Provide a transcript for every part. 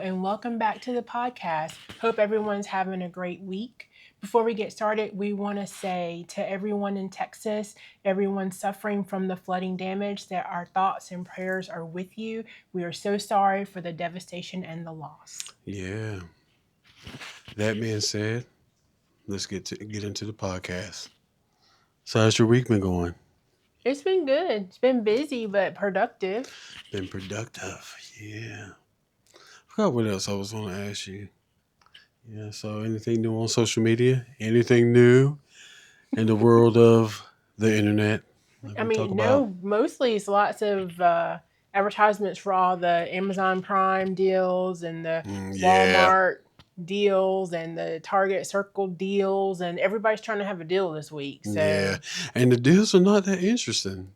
and welcome back to the podcast. Hope everyone's having a great week. Before we get started, we want to say to everyone in Texas, everyone suffering from the flooding damage, that our thoughts and prayers are with you. We are so sorry for the devastation and the loss. Yeah. That being said, let's get into the podcast. So how's your week been going? It's been good. It's been busy but productive. Been productive. Yeah. Forgot what else I was going to ask you. Yeah. So anything new on social media? Anything new in the world of the internet? That I we talk mean, about. no, mostly it's lots of advertisements for all the Amazon Prime deals and the Yeah. Walmart deals and the Target Circle deals, and everybody's trying to have a deal this week. Yeah. So And the deals are not that interesting.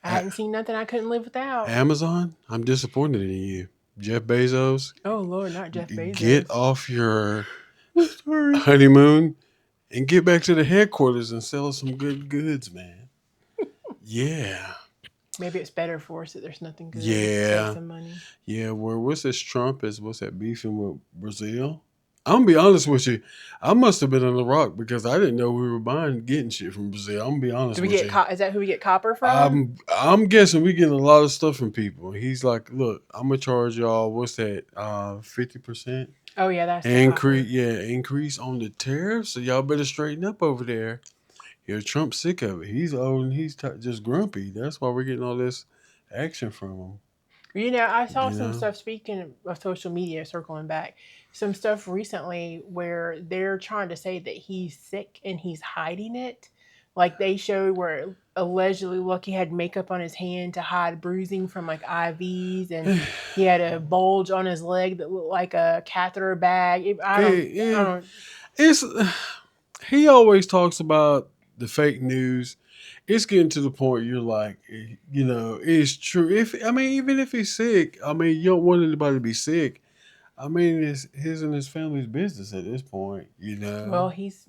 I A- hadn't seen nothing I couldn't live without. Amazon, I'm disappointed in you. Jeff Bezos, Oh Lord, not Jeff get Bezos. off your Sorry. honeymoon and get back to the headquarters and sell us some good goods, man. Yeah. Maybe it's better for us that there's nothing good. Save Yeah. some money. Yeah. What's this Trump is what's that beefing with Brazil? I'm gonna be honest with you. I must have been on the rock because I didn't know we were getting shit from Brazil. I'm gonna be honest Do we with get you. is that who we get copper from? I'm guessing we getting a lot of stuff from people. He's like, look, I'm gonna charge y'all. What's that? 50% Oh yeah, that's the increase. copper. Yeah, increase on the tariffs. So y'all better straighten up over there. Yeah, Trump's sick of it. He's old and he's just grumpy. That's why we're getting all this action from him. You know, I saw You some know? stuff, speaking of social media, circling back, some stuff recently where they're trying to say that he's sick and he's hiding it. Like they showed where allegedly Lucky had makeup on his hand to hide bruising from like IVs, and he had a bulge on his leg that looked like a catheter bag. I Yeah, don't. it's he always talks about the fake news. It's getting to the point you're like, it's true. If I mean, even if he's sick, I mean, you don't want anybody to be sick. I mean, it's his and his family's business at this point. Well, he's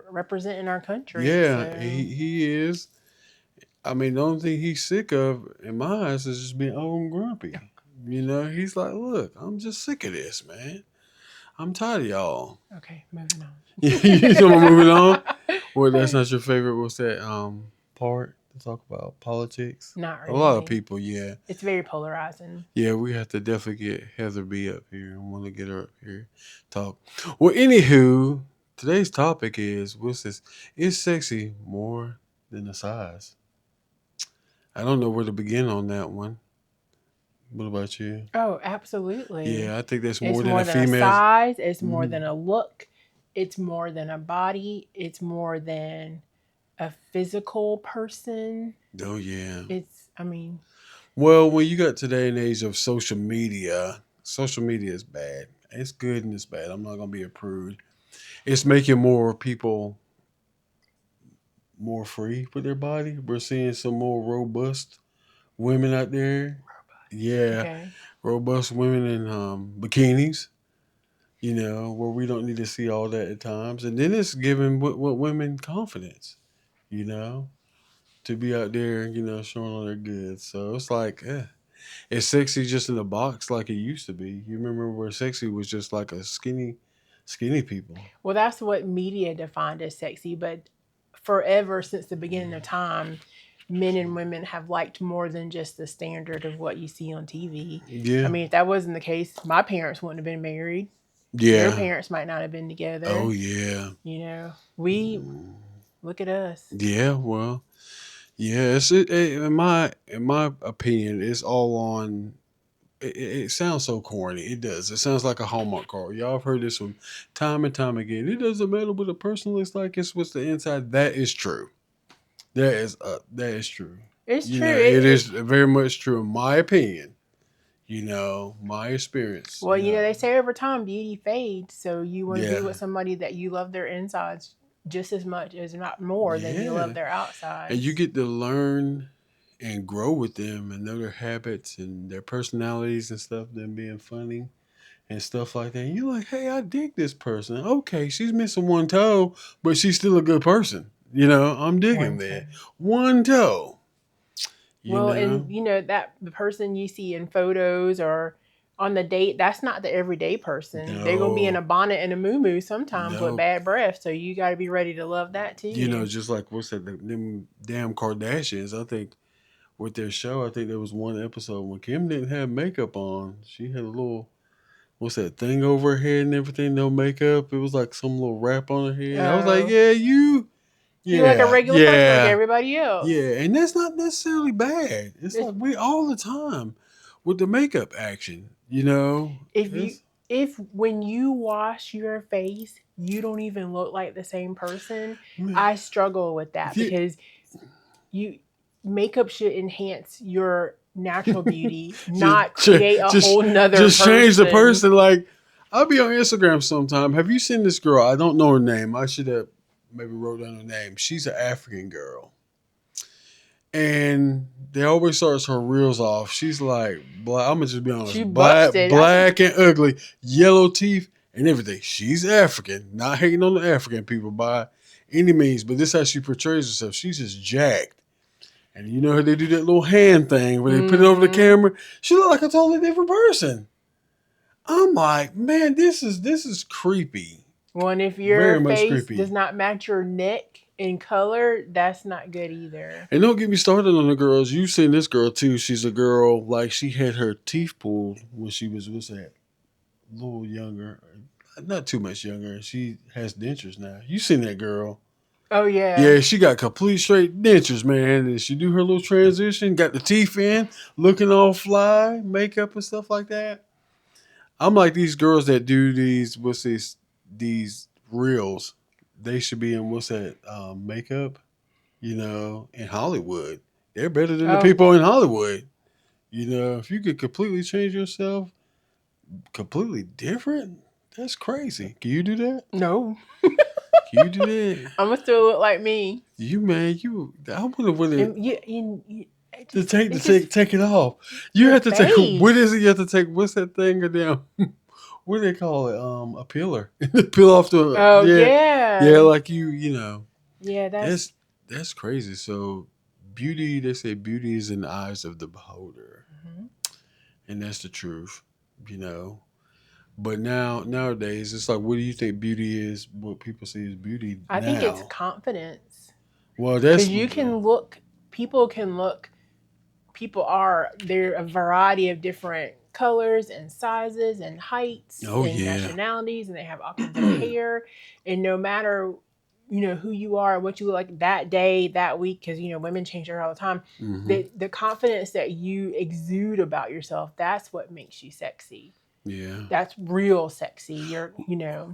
representing our country, Yeah, so he is. I mean, the only thing he's sick of, in my eyes, is just being old and grumpy. He's like, look, I'm just sick of this, man. I'm tired of y'all. okay, moving So I'm moving on. on. Well, that's not your favorite. What's that part to talk about politics? Not A lot of really. people, yeah, It's very polarizing. yeah. We have to definitely get Heather B up here and want to get her up here talk. Well, anywho, today's topic is what's this? Is sexy more than the size? I don't know where to begin on that one. What about you? Oh, absolutely. Yeah, I think that's It's more than more a than a female's. size, it's more Mhm. than a look, it's more than a body, it's more than a physical person. Oh yeah. I mean, Well, when you got today and age of social media is bad. It's good and it's bad. I'm not gonna be a prude. It's making more people more free with their body. We're seeing some more robust women out there. Yeah, okay. robust women in bikinis. Where we don't need to see all that at times, and then it's giving what women confidence. You know, to be out there, showing all their goods. So it's like, it's sexy just in a box like it used to be. You remember where sexy was just like a skinny people. Well, that's what media defined as sexy, but forever since the beginning of time, men and women have liked more than just the standard of what you see on TV. I Yeah. mean, if that wasn't the case, my parents wouldn't have been married. Their Yeah. parents might not have been Oh together. yeah. We look at us. Yeah. Well. Yeah. In my opinion, it's all on. It sounds so corny. It does. It sounds like a Hallmark card. Y'all have heard this one time and time again. It doesn't matter what a person looks like. It's what's the inside. That is true. That is true. It's true. It is very much true in my opinion. My experience. Well, they say over time beauty fades, so you want to be Yeah. with somebody that you love their insides just as much, as not more, than you love Yeah. their And you outsides. get to learn and grow with them and know their habits and their personalities and stuff, them being funny and stuff like that. And you're like, hey, I dig this person. Okay, she's missing one toe, but she's still a good person. I'm digging One toe. that. One toe. You Well, know? and that the person you see in photos or on the date, that's not the everyday person. They're gonna be in No, a bonnet and a moo sometimes with no. bad breath. So you got to be ready to love that You know, too. just like what's that? Them damn Kardashians. I think with their show, I think there was one episode when Kim didn't have makeup on. She had a little what's that thing over her head and everything, no makeup. It was like some little wrap on her head. I was like, Oh, yeah, you, you're like a yeah, regular person, like yeah, everybody else. yeah. And that's not necessarily bad. It's It's, like we all the time with the makeup action, you know? if you It's, if when you wash your face, you don't even look like the same person. man, I struggle with that yeah, because you makeup should enhance your natural beauty, just, not create a just, whole nother just change the person. person. Like, I'll be on Instagram sometime. Have you seen this girl? I don't know her name. I should have maybe wrote down her name. She's an African girl. And they always starts her reels off. She's like, black, I'm gonna just be honest, She black, busted. black and ugly, yellow teeth and everything. She's African, not hating on the African people by any means, but this is how she portrays herself. She's just jacked, and you know how they do that little hand thing where they put it over the camera. She look like a totally different person. I'm like, man, this is creepy. Well, and if Very your much face creepy. does not match your neck in color, that's not good either. And don't get me started on the girls. You've seen this girl too. She's a girl like she had her teeth pulled when she was what's that? A little younger, not too much younger. She has dentures now. You seen that girl? Oh yeah. Yeah, she got complete straight dentures, man. And she do her little transition, got the teeth in, looking all fly, makeup and stuff like that. I'm like these girls that do these these reels. They should be in what's that makeup? You know, in Hollywood. They're better than the Oh people in Hollywood. You know, if you could completely change yourself, completely different, that's crazy. Can you do that? no, Can you do that? I'm gonna still look like me. You man, you. I wonder when And it just, it's just take it off. You your have to take. face. What is it? You have to take. What's that thing? Down. What do they call it? A peeler. Peel off the. Oh Yeah, yeah. yeah. Like you know. Yeah, That's crazy. So beauty. They say beauty is in the eyes of the beholder. Mhm. And that's the truth, you know. But nowadays, it's like, what do you think beauty is? What people see as beauty I think it's now? confidence Well, that's because you can look. People can look. They're a variety of different colors and sizes and heights oh and yeah, nationalities, and they have all kinds of hair. And no matter who you are, what you look like that day, that week, because women change their hair all the time. hmm The confidence that you exude about yourself, that's what makes you sexy. yeah. That's real sexy.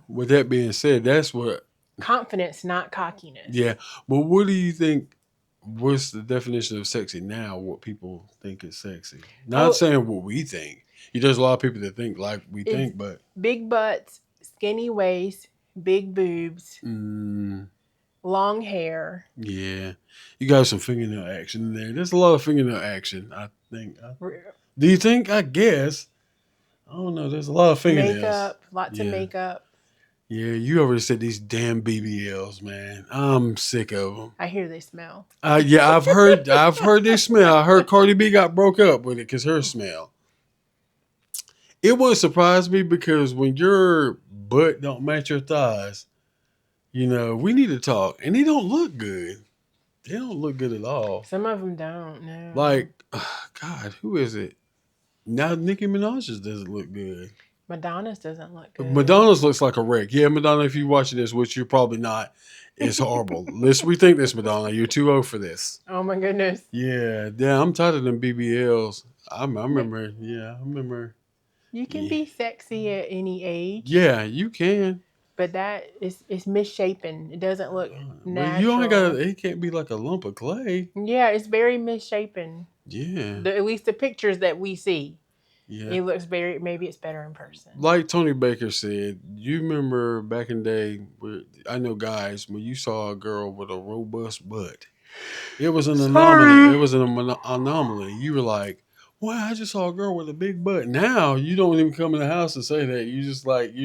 With that being said, that's what. Confidence, not cockiness. Yeah, but what do you think? What's the definition of sexy now? What people think is sexy? Not Oh, saying what we think. There's a lot of people that think like we it's think, but big butts, skinny waist, big boobs, long hair. yeah, you got some fingernail action in there. There's a lot of fingernail action. I think. r- Do you think? I guess. I don't know. There's a lot of fingernails. Makeup, lots of Yeah. makeup. Yeah, you already said these damn BBLs, man. I'm sick of them. I hear they smell. Yeah, I've heard they smell. I heard Cardi B got broke up with it because her smell. It wouldn't surprise me because when your butt don't match your thighs, we need to talk. And they don't look good. They don't look good at all. Some of them don't. No. Like, God, who is it? Now Nicki Minaj's doesn't look good. Madonna's doesn't look good. Madonna's looks like a wreck. Yeah, Madonna, if you're watching this, which you're probably not, it's horrible. Let's rethink this, Madonna. You're too old for this. Oh my goodness. Yeah, I'm tired of them BBLs. I remember. Yeah, I remember. You can Yeah. be sexy at any age. Yeah, you can. But it's misshapen. It doesn't look But natural. you only got. It can't be like a lump of clay. Yeah, it's very misshapen. Yeah. At least the pictures that we see. Yeah. It looks maybe it's better in person. Like Tony Baker said, you remember back in the day, I know guys, when you saw a girl with a robust butt, it was an anomaly. It was an anomaly. You were like, wow, I just saw a girl with a big butt. Now you don't even come in the house and say that. You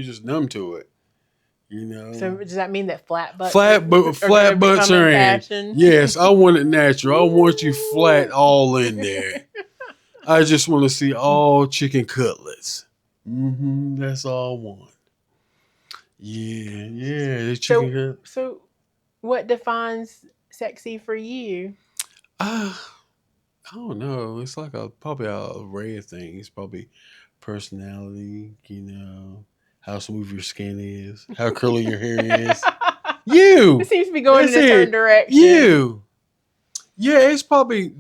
just numb to it. So does that mean that flat butts flat butts are in. fashion? Yes, I want it natural. I want you flat all in there. I just want to see all chicken cutlets. That's all I want. Yeah, yeah. That you can So, get. so what defines sexy for you? Ah, I don't know. It's like a probably a array of things. Probably personality. How smooth your skin is, how curly your hair is. It You. seems to be going That's in a certain it. direction. You. Yeah, it's probably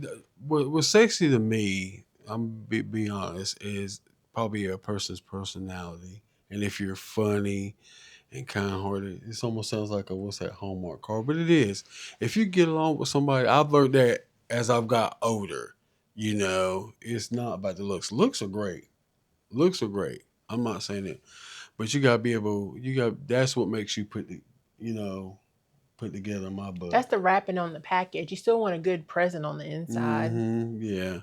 what's sexy to me. I'm be honest is probably a person's personality, and if you're funny and kind-hearted, it almost sounds like a what's that Hallmark card, but it is. If you get along with somebody, I've learned that as I've got older. It's not about the looks. Looks are great. Looks are great. I'm not saying it, but you gotta be able. You got that's what makes you you know, put together my That's book. the wrapping on the package. You still want a good present on the inside. Yeah.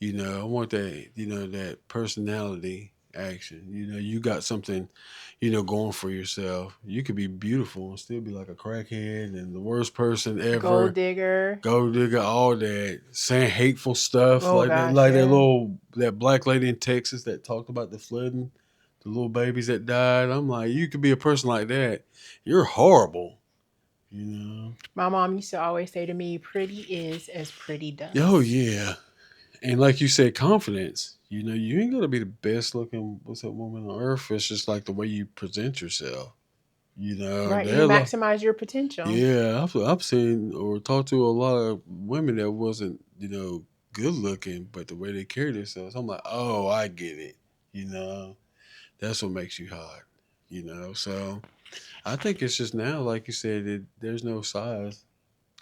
I want that, that personality action. You got something, going for yourself. You could be beautiful and still be like a crackhead and the worst person Gold ever. digger. Go digger, all that, saying hateful stuff Oh like that, gosh, like yeah. that black lady in Texas that talked about the flooding, the little babies that died. I'm like, you could be a person like that. You're horrible, you know. My mom used to always say to me, "Pretty is as pretty Oh does." yeah, and like you said, confidence. You ain't gonna be the best looking what's that woman on earth. It's just like the way you present yourself. Right, you They're like, maximize your potential. yeah, I've seen or talked to a lot of women that wasn't, good looking, but the way they carry themselves, I'm like, oh, I get it. You know, that's what makes you hot. So I think it's just now, like you said, there's no size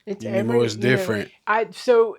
It's anymore. every, It's different. I so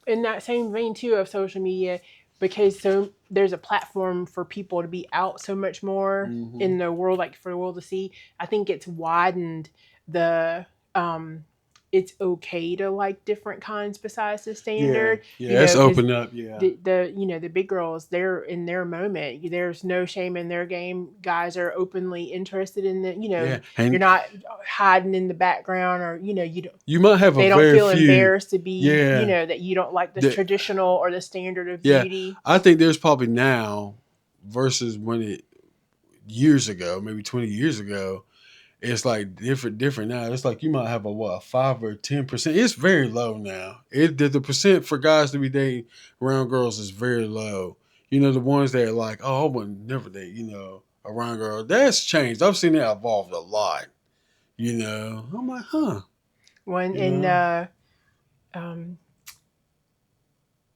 in that same vein too of social media, because so there's a platform for people to be out so much more Hmm. in the world, like for the world to see. I think it's widened the um it's okay to like different kinds besides the Yeah, standard, yeah, that's because opened up. Yeah, the big girls, they're in their moment, there's no shame in their game, guys are openly interested in the, yeah, you're and not hiding in the background, or you don't, you might have a they don't very feel few. embarrassed to be, Yeah, that you don't like the that traditional or the standard of yeah. beauty. I think there's probably now versus when it years ago, maybe 20 years ago. It's like different now. It's like you might have a 5 or 10%. It's very low now. The percent for guys to be dating around girls is very low. The ones that are like, oh, I would never date, around girls. That's changed. I've seen that evolved a lot. I'm like, huh. When You in know, um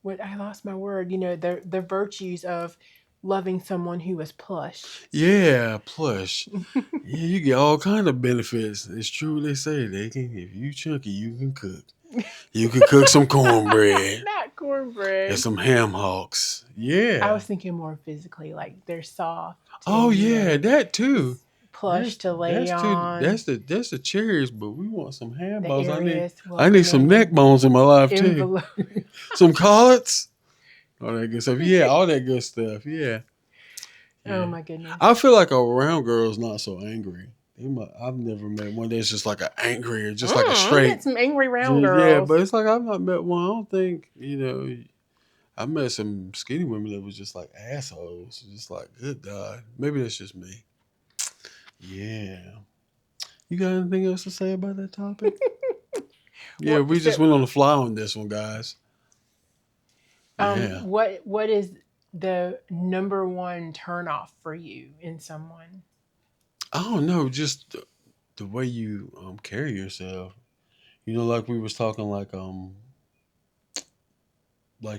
what, I lost my word, the virtues of loving someone who is plush. yeah, plush. Yeah, you get all kind of benefits. It's true they say they can. If you chunky, you can cook. You can cook some cornbread Not and cornbread. some ham hocks. I Yeah. was thinking more physically, like they're soft Oh and yeah, that too. it's plush to lay on. That's the cherries, but we want some ham The bones. areas I need some welcoming neck and bones in my life too. envelope. Some collards, all that good stuff. Yeah, all that good stuff. Yeah, Oh yeah. my goodness. I feel like a round girl is not so angry. I've never met one that's just like an angry or just like a I met straight. some angry round Yeah, girls. but it's like I've not met one. I don't think I met some skinny women that was just like assholes. Just like, good God. Maybe that's just me. Yeah. You got anything else to say about that topic? Yeah, What we just so went on the fly on this one, guys. Yeah. what is the number one turnoff for you in someone? I don't know, just the way you carry yourself. Like we was talking like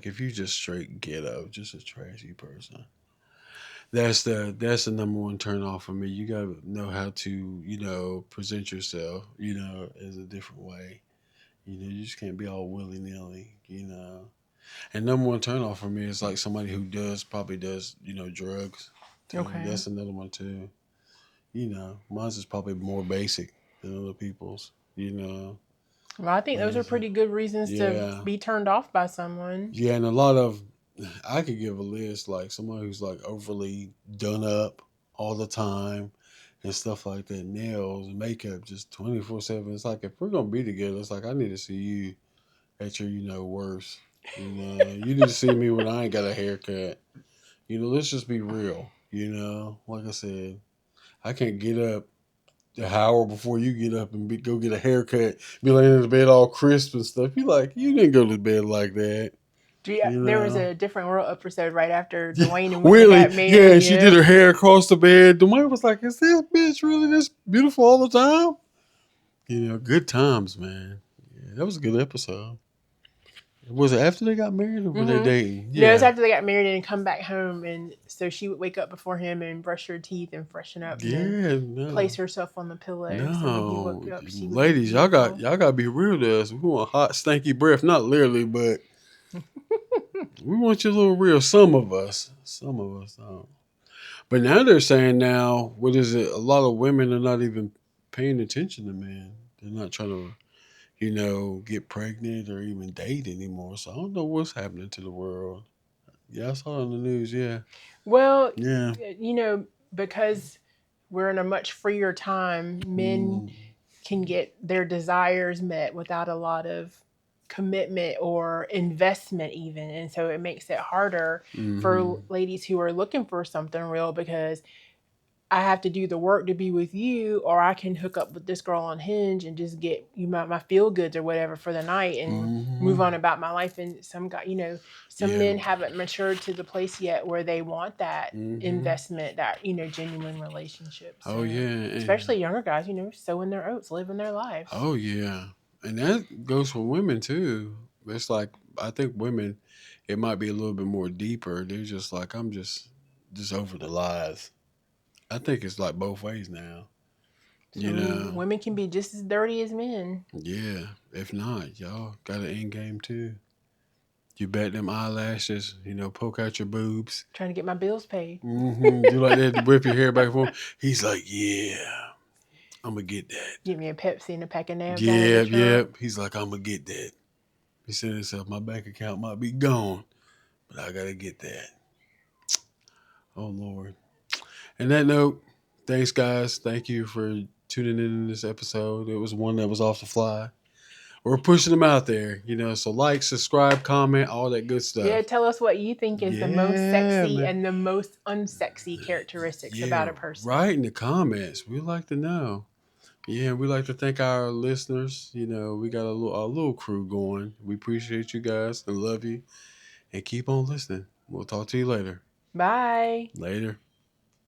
if you just straight ghetto, just a trashy person. That's the number one turn off for me. You gotta know how to, present yourself, as a different way. You just can't be all willy nilly. And number one turn off for me is like somebody who probably does, drugs too. Okay. That's another one too. Mine's is probably more basic than other people's. Well, I think Like those I are said, pretty good reasons to yeah. be turned off by someone. Yeah, and a lot of I could give a list like someone who's like overly done up all the time and stuff like that. Nails, makeup, just 24/7. It's like if we're gonna be together, it's like I need to see you at your worst. You need to see me when I ain't got a haircut. Let's just be real. Like I said, I can't get up an hour before you get up and go get a haircut. Be laying in the bed all crisp and stuff. You like, you didn't go to bed like that. There was a different world episode right after Yeah, Dwayne and Whitney Whitley, got yeah, married. and she did her hair across the bed. Dwayne was like, "Is this bitch really this beautiful all the time?" Good times, man. Yeah, that was a good episode. Was it after they got married or were they dating? No, it was Yeah, after they got married and come back home, and so she would wake up before him and brush her teeth and freshen up, and then yeah, place herself on the pillow. So when he woke no, up, she would be ladies, beautiful. y'all got to be real to us. We want hot, stanky breath, not literally, but we want you a little real. Some of us. But now they're saying what is it? A lot of women are not even paying attention to men. They're not trying to, get pregnant or even date anymore. So I don't know what's happening to the world. Yeah, I saw it on the news. Yeah, Well, yeah. because we're in a much freer time, men Mm, can get their desires met without a lot of commitment or investment even, and so it makes it harder for hmm ladies who are looking for something real, because I have to do the work to be with you, or I can hook up with this girl on Hinge and just get my feel goods or whatever for the night and move hmm on about my life. And some Yeah. men haven't matured to the place yet where they want that hmm investment, that genuine relationship. Oh So yeah. And, especially younger guys, sowing their oats, living their lives. oh yeah. And that goes for women too. It's like I think women, it might be a little bit more deeper. They're just like I'm just over the lies. I think it's like both ways now. You Some know. women can be just as dirty as men. Yeah. If not, y'all got an end game too. You bet them eyelashes. Poke out your boobs. Trying to get my bills paid. Do like that to whip your hair back and forth. He's like, yeah, I'm gonna get that. Get me a Pepsi and a pack of nabs all in the Yeah, yeah. trunk. He's like, I'm gonna get that. He said himself, my bank account might be gone, but I gotta get that. Oh Lord. And that note, thanks guys. Thank you for tuning in this episode. It was one that was off the fly. We're pushing them out there, so like, subscribe, comment, all that good Yeah, stuff. tell us what you think is the most Yeah, sexy man. and the most unsexy characteristics about Yeah, a person. right in the comments. We like to know. Yeah, we like to thank our listeners. We got a little crew going. We appreciate you guys and love you and keep on listening. We'll talk to you later. Bye. Later.